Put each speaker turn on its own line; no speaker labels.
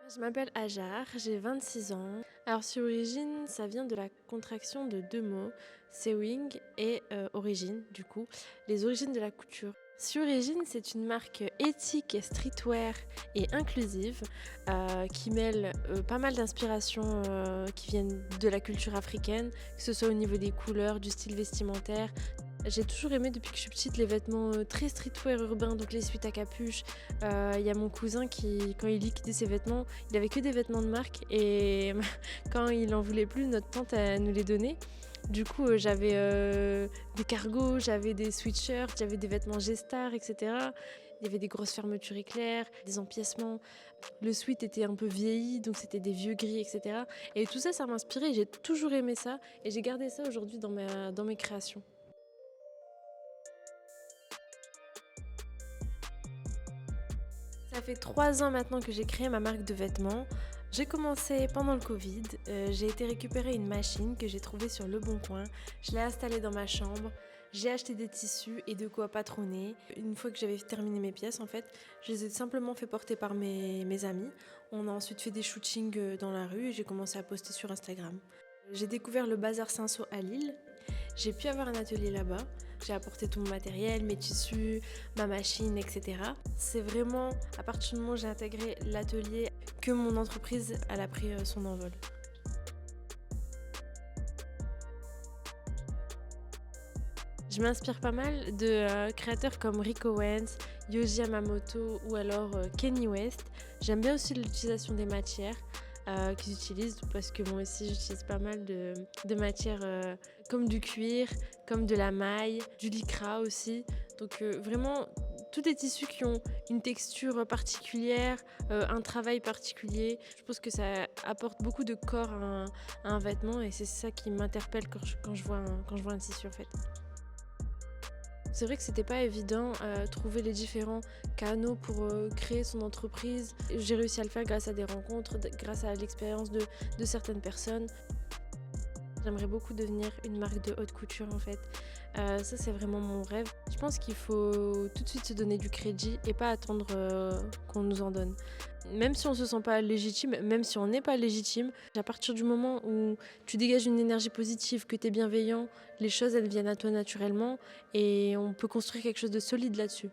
Je m'appelle Hajar, j'ai 26 ans. Alors sur origine, ça vient de la contraction de deux mots, sewing et origine, du coup, les origines de la couture. Sur origine, c'est une marque éthique, streetwear et inclusive qui mêle pas mal d'inspirations qui viennent de la culture africaine, que ce soit au niveau des couleurs, du style vestimentaire. J'ai toujours aimé depuis que je suis petite les vêtements très streetwear urbains, donc les suites à capuche. Il y a mon cousin qui, quand il liquidait ses vêtements, il avait que des vêtements de marque et quand il en voulait plus, notre tante elle nous les donnait. Du coup, j'avais des cargos, j'avais des sweatshirts, j'avais des vêtements G-Star, etc. Il y avait des grosses fermetures éclairs, des empiècements. Le sweat était un peu vieilli, donc c'était des vieux gris, etc. Et tout ça, ça m'a inspirée. J'ai toujours aimé ça et j'ai gardé ça aujourd'hui dans mes créations. Ça fait 3 ans maintenant que j'ai créé ma marque de vêtements. J'ai commencé pendant le Covid. J'ai été récupérer une machine que j'ai trouvée sur Le Bon Coin. Je l'ai installée dans ma chambre. J'ai acheté des tissus et de quoi patronner. Une fois que j'avais terminé mes pièces, en fait, je les ai simplement fait porter par mes amis. On a ensuite fait des shootings dans la rue et j'ai commencé à poster sur Instagram. J'ai découvert le Bazar Cinsault à Lille. J'ai pu avoir un atelier là-bas. J'ai apporté tout mon matériel, mes tissus, ma machine, etc. C'est vraiment à partir du moment où j'ai intégré l'atelier que mon entreprise elle a pris son envol. Je m'inspire pas mal de créateurs comme Rick Owens, Yohji Yamamoto ou alors Kanye West. J'aime bien aussi l'utilisation des matières qu'ils utilisent parce que moi aussi j'utilise pas mal de matières comme du cuir, comme de la maille, du lycra aussi. Donc vraiment tous des tissus qui ont une texture particulière, un travail particulier. Je pense que ça apporte beaucoup de corps à un vêtement et c'est ça qui m'interpelle quand je vois un tissu en fait. C'est vrai que c'était pas évident trouver les différents canaux pour créer son entreprise. J'ai réussi à le faire grâce à des rencontres, grâce à l'expérience de certaines personnes. J'aimerais beaucoup devenir une marque de haute couture en fait. Ça c'est vraiment mon rêve. Je pense qu'il faut tout de suite se donner du crédit et pas attendre qu'on nous en donne. Même si on se sent pas légitime, même si on n'est pas légitime, à partir du moment où tu dégages une énergie positive, que tu es bienveillant, les choses elles viennent à toi naturellement et on peut construire quelque chose de solide là-dessus.